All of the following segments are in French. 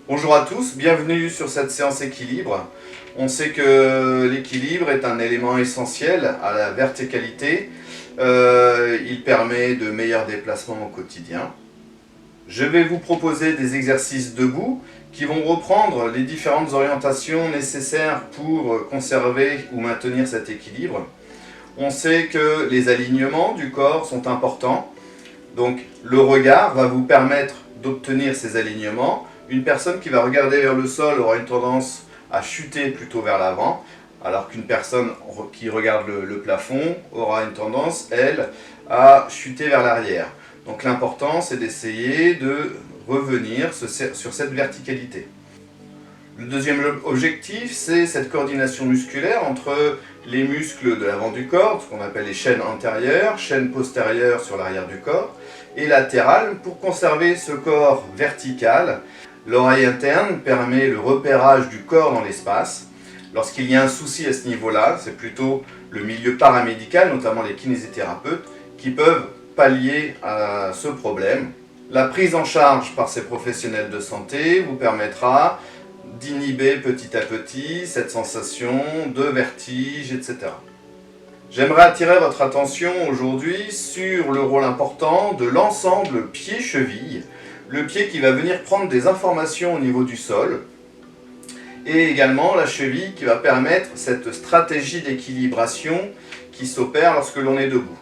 Bonjour à tous, bienvenue sur cette séance équilibre. On sait que l'équilibre est un élément essentiel à la verticalité. Il permet de meilleurs déplacements au quotidien. Je vais vous proposer des exercices debout qui vont reprendre les différentes orientations nécessaires pour conserver ou maintenir cet équilibre. On sait que les alignements du corps sont importants. Donc le regard va vous permettre d'obtenir ces alignements. Une personne qui va regarder vers le sol aura une tendance à chuter plutôt vers l'avant, alors qu'une personne qui regarde le plafond aura une tendance, elle, à chuter vers l'arrière. Donc l'important, c'est d'essayer de revenir sur cette verticalité. Le deuxième objectif, c'est cette coordination musculaire entre les muscles de l'avant du corps, ce qu'on appelle les chaînes antérieures, chaînes postérieures sur l'arrière du corps, et latérales pour conserver ce corps vertical. L'oreille interne permet le repérage du corps dans l'espace. Lorsqu'il y a un souci à ce niveau-là, c'est plutôt le milieu paramédical, notamment les kinésithérapeutes, qui peuvent pallier à ce problème. La prise en charge par ces professionnels de santé vous permettra d'inhiber petit à petit cette sensation de vertige, etc. J'aimerais attirer votre attention aujourd'hui sur le rôle important de l'ensemble pied-cheville, le pied qui va venir prendre des informations au niveau du sol, et également la cheville qui va permettre cette stratégie d'équilibration qui s'opère lorsque l'on est debout.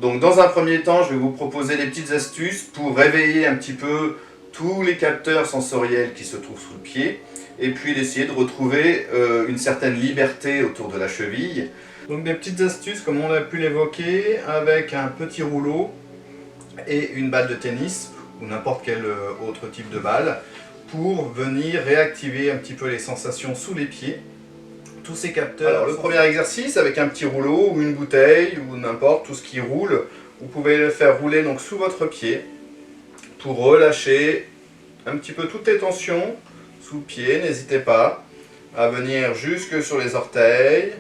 Donc dans un premier temps, je vais vous proposer des petites astuces pour réveiller un petit peu tous les capteurs sensoriels qui se trouvent sous le pied, et puis d'essayer de retrouver une certaine liberté autour de la cheville. Donc des petites astuces comme on a pu l'évoquer, avec un petit rouleau et une balle de tennis, ou n'importe quel autre type de balle, pour venir réactiver un petit peu les sensations sous les pieds. Tous ces capteurs. Alors le premier exercice, avec un petit rouleau ou une bouteille, ou n'importe, tout ce qui roule, vous pouvez le faire rouler donc sous votre pied, pour relâcher un petit peu toutes les tensions sous le pied. N'hésitez pas à venir jusque sur les orteils,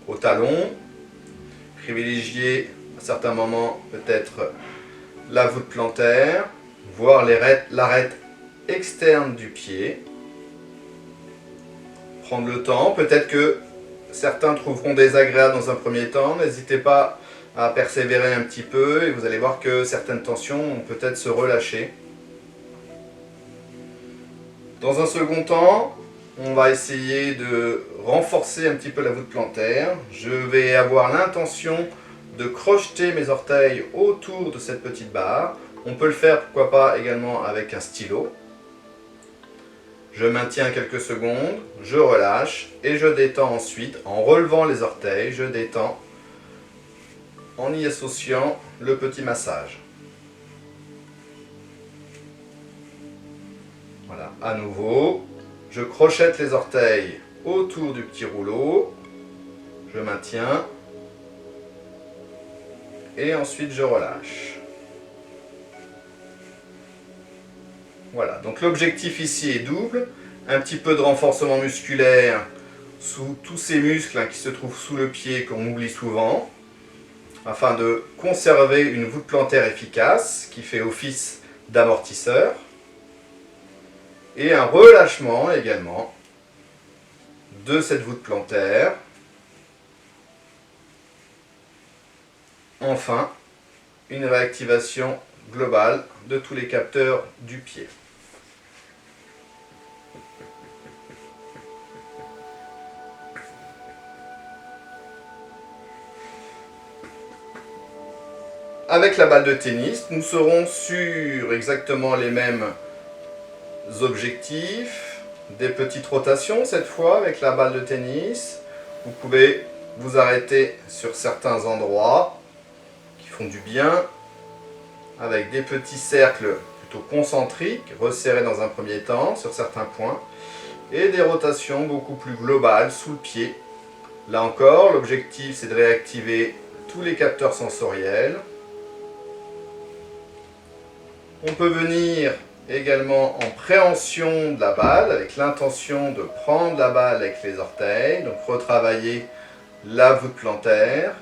au talon. Privilégiez à certains moments peut-être la voûte plantaire, voire l'arête externe du pied. Prendre le temps, peut-être que certains trouveront désagréable dans un premier temps. N'hésitez pas à persévérer un petit peu et vous allez voir que certaines tensions vont peut-être se relâcher. Dans un second temps, on va essayer de renforcer un petit peu la voûte plantaire. Je vais avoir l'intention de crocheter mes orteils autour de cette petite barre. On peut le faire, pourquoi pas, également avec un stylo. Je maintiens quelques secondes, je relâche et je détends ensuite en relevant les orteils. Je détends en y associant le petit massage. Voilà, à nouveau, je crochette les orteils autour du petit rouleau, je maintiens et ensuite je relâche. Voilà, donc l'objectif ici est double, un petit peu de renforcement musculaire sous tous ces muscles qui se trouvent sous le pied qu'on oublie souvent, afin de conserver une voûte plantaire efficace qui fait office d'amortisseur, et un relâchement également de cette voûte plantaire. Enfin, une réactivation globale de tous les capteurs du pied. Avec la balle de tennis, nous serons sur exactement les mêmes objectifs, des petites rotations cette fois avec la balle de tennis. Vous pouvez vous arrêter sur certains endroits qui font du bien, avec des petits cercles plutôt concentriques, resserrés dans un premier temps sur certains points, et des rotations beaucoup plus globales sous le pied. Là encore, l'objectif c'est de réactiver tous les capteurs sensoriels. On peut venir également en préhension de la balle, avec l'intention de prendre la balle avec les orteils, donc retravailler la voûte plantaire,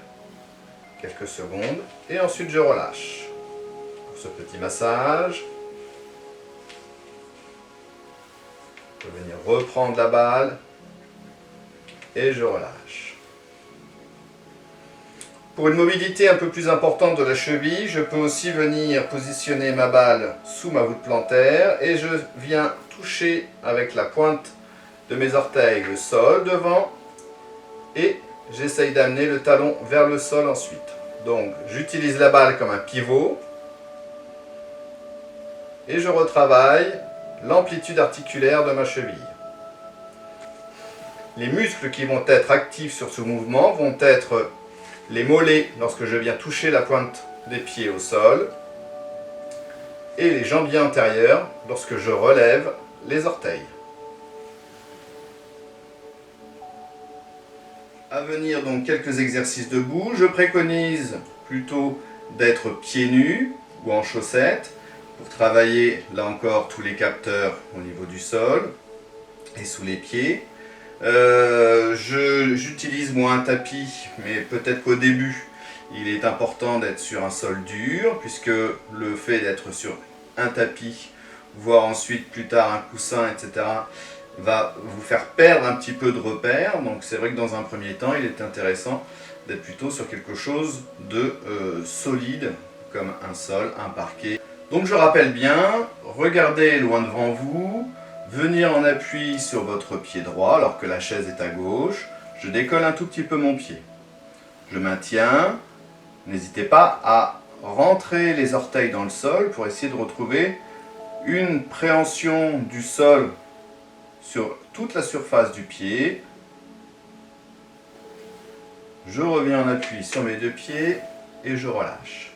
quelques secondes, et ensuite je relâche. Pour ce petit massage, Je vais venir reprendre la balle et je relâche. Pour une mobilité un peu plus importante de la cheville, je peux aussi venir positionner ma balle sous ma voûte plantaire et je viens toucher avec la pointe de mes orteils le sol devant et j'essaye d'amener le talon vers le sol ensuite. Donc j'utilise la balle comme un pivot et je retravaille l'amplitude articulaire de ma cheville. Les muscles qui vont être actifs sur ce mouvement vont être les mollets lorsque je viens toucher la pointe des pieds au sol et les jambiers antérieurs lorsque je relève les orteils. À venir donc quelques exercices debout. Je préconise plutôt d'être pieds nus ou en chaussettes pour travailler là encore tous les capteurs au niveau du sol et sous les pieds. J'utilise moi un tapis, mais peut-être qu'au début il est important d'être sur un sol dur, puisque le fait d'être sur un tapis, voire ensuite plus tard un coussin, etc., va vous faire perdre un petit peu de repères. Donc c'est vrai que dans un premier temps il est intéressant d'être plutôt sur quelque chose de solide, comme un sol, un parquet. Donc je rappelle bien, regardez loin devant vous, venir en appui sur votre pied droit alors que la chaise est à gauche. Je décolle un tout petit peu mon pied. Je maintiens. N'hésitez pas à rentrer les orteils dans le sol pour essayer de retrouver une préhension du sol sur toute la surface du pied. Je reviens en appui sur mes deux pieds et je relâche.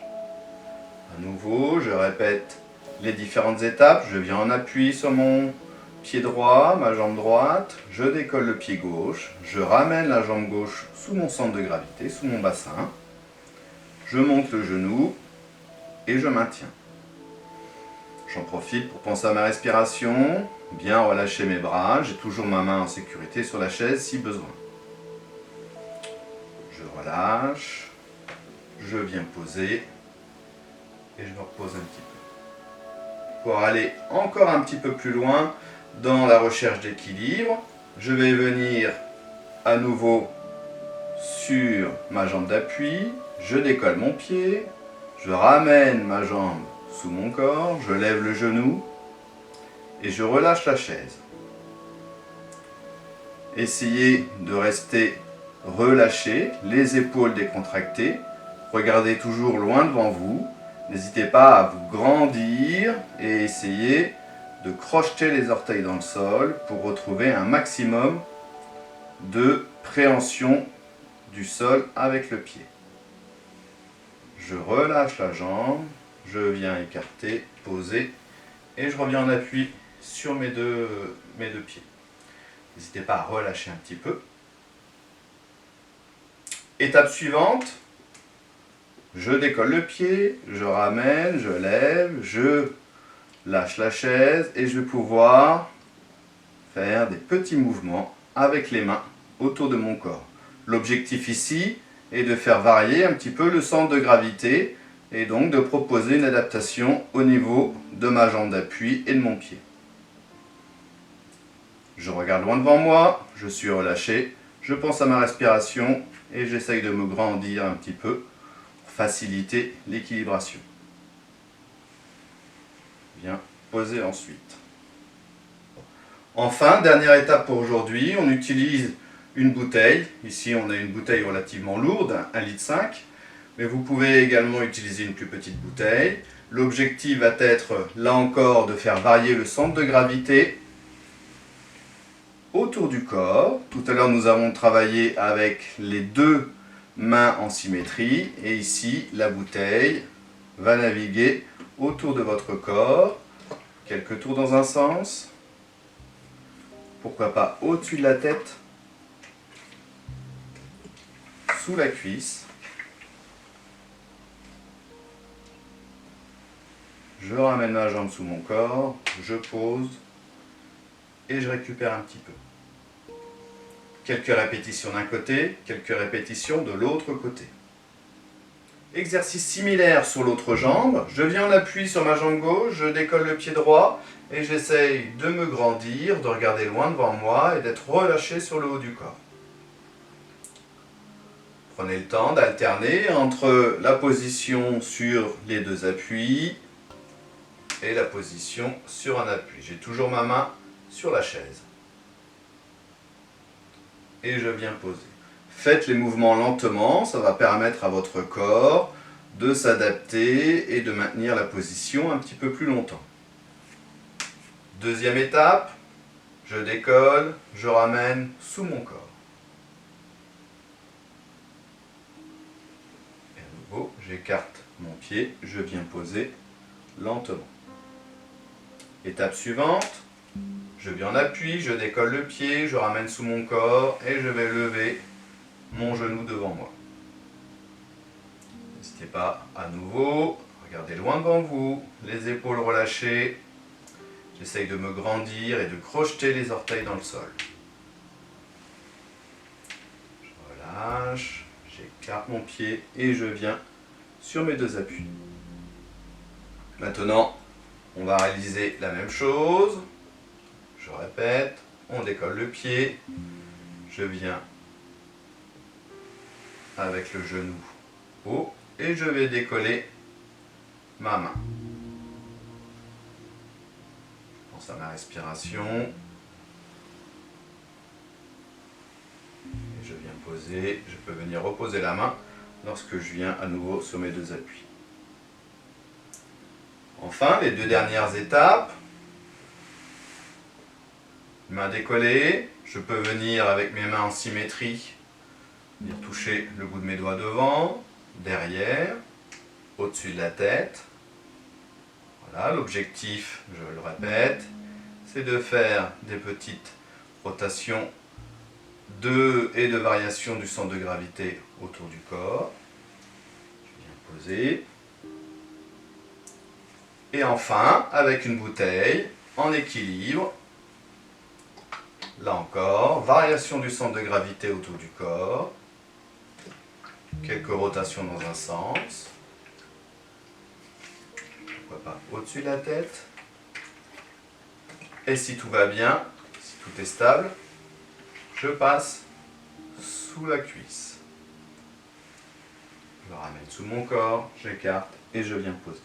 À nouveau, je répète les différentes étapes. Je viens en appui sur mon pied droit, ma jambe droite, je décolle le pied gauche, je ramène la jambe gauche sous mon centre de gravité, sous mon bassin, je monte le genou et je maintiens. J'en profite pour penser à ma respiration, bien relâcher mes bras, j'ai toujours ma main en sécurité sur la chaise si besoin. Je relâche, je viens poser et je me repose un petit peu. Pour aller encore un petit peu plus loin, dans la recherche d'équilibre, je vais venir à nouveau sur ma jambe d'appui, je décolle mon pied, je ramène ma jambe sous mon corps, je lève le genou et je relâche la chaise. Essayez de rester relâché, les épaules décontractées, regardez toujours loin devant vous, n'hésitez pas à vous grandir et essayez de crocheter les orteils dans le sol pour retrouver un maximum de préhension du sol avec le pied. Je relâche la jambe, je viens écarter, poser et je reviens en appui sur mes deux pieds. N'hésitez pas à relâcher un petit peu. Étape suivante, je décolle le pied, je ramène, je lève, je lâche la chaise et je vais pouvoir faire des petits mouvements avec les mains autour de mon corps. L'objectif ici est de faire varier un petit peu le centre de gravité et donc de proposer une adaptation au niveau de ma jambe d'appui et de mon pied. Je regarde loin devant moi, je suis relâché, je pense à ma respiration et j'essaye de me grandir un petit peu pour faciliter l'équilibration. Bien poser ensuite. Enfin, dernière étape pour aujourd'hui, on utilise une bouteille. Ici, on a une bouteille relativement lourde, 1,5 litre, mais vous pouvez également utiliser une plus petite bouteille. L'objectif va être, là encore, de faire varier le centre de gravité autour du corps. Tout à l'heure, nous avons travaillé avec les deux mains en symétrie, et ici, la bouteille va naviguer autour de votre corps, quelques tours dans un sens, pourquoi pas au-dessus de la tête, sous la cuisse. Je ramène ma jambe sous mon corps, je pose et je récupère un petit peu. Quelques répétitions d'un côté, quelques répétitions de l'autre côté. Exercice similaire sur l'autre jambe, je viens en appui sur ma jambe gauche, je décolle le pied droit et j'essaye de me grandir, de regarder loin devant moi et d'être relâché sur le haut du corps. Prenez le temps d'alterner entre la position sur les deux appuis et la position sur un appui. J'ai toujours ma main sur la chaise. Et je viens poser. Faites les mouvements lentement, ça va permettre à votre corps de s'adapter et de maintenir la position un petit peu plus longtemps. Deuxième étape, je décolle, je ramène sous mon corps. Et à nouveau, j'écarte mon pied, je viens poser lentement. Étape suivante, je viens en appui, je décolle le pied, je ramène sous mon corps et je vais lever mon genou devant moi. N'hésitez pas à nouveau, regardez loin devant vous, les épaules relâchées. J'essaye de me grandir et de crocheter les orteils dans le sol. Je relâche, j'écarte mon pied et je viens sur mes deux appuis. Maintenant, on va réaliser la même chose. Je répète, on décolle le pied. Je viens avec le genou haut et je vais décoller ma main. Je pense à ma respiration. Et je viens poser, je peux venir reposer la main lorsque je viens à nouveau sur mes deux appuis. Enfin, les deux dernières étapes. Main décollée, je peux venir avec mes mains en symétrie, venir toucher le bout de mes doigts devant, derrière, au-dessus de la tête. Voilà, l'objectif, je le répète, c'est de faire des petites rotations et de variation du centre de gravité autour du corps. Je viens poser. Et enfin, avec une bouteille, en équilibre, là encore, variation du centre de gravité autour du corps, quelques rotations dans un sens, pourquoi pas au-dessus de la tête, et si tout va bien, si tout est stable, je passe sous la cuisse. Je le ramène sous mon corps, j'écarte et je viens poser.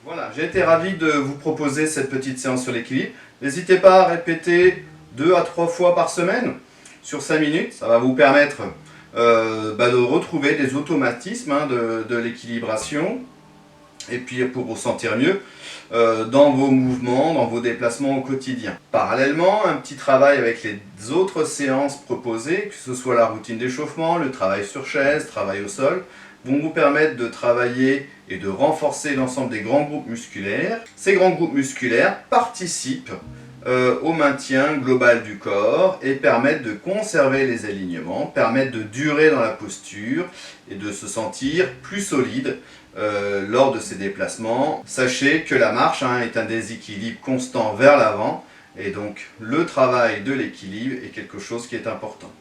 Voilà, j'ai été ravi de vous proposer cette petite séance sur l'équilibre. N'hésitez pas à répéter 2 à 3 fois par semaine sur 5 minutes. Ça va vous permettre de retrouver des automatismes de l'équilibration et puis pour vous sentir mieux dans vos mouvements, dans vos déplacements au quotidien. Parallèlement, un petit travail avec les autres séances proposées, que ce soit la routine d'échauffement, le travail sur chaise, travail au sol, vont vous permettre de travailler et de renforcer l'ensemble des grands groupes musculaires. Ces grands groupes musculaires participent au maintien global du corps et permettent de conserver les alignements, permettent de durer dans la posture et de se sentir plus solide lors de ces déplacements. Sachez que la marche est un déséquilibre constant vers l'avant et donc le travail de l'équilibre est quelque chose qui est important.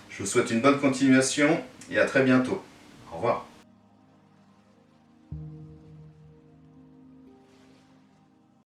Je vous souhaite une bonne continuation et à très bientôt. Au revoir.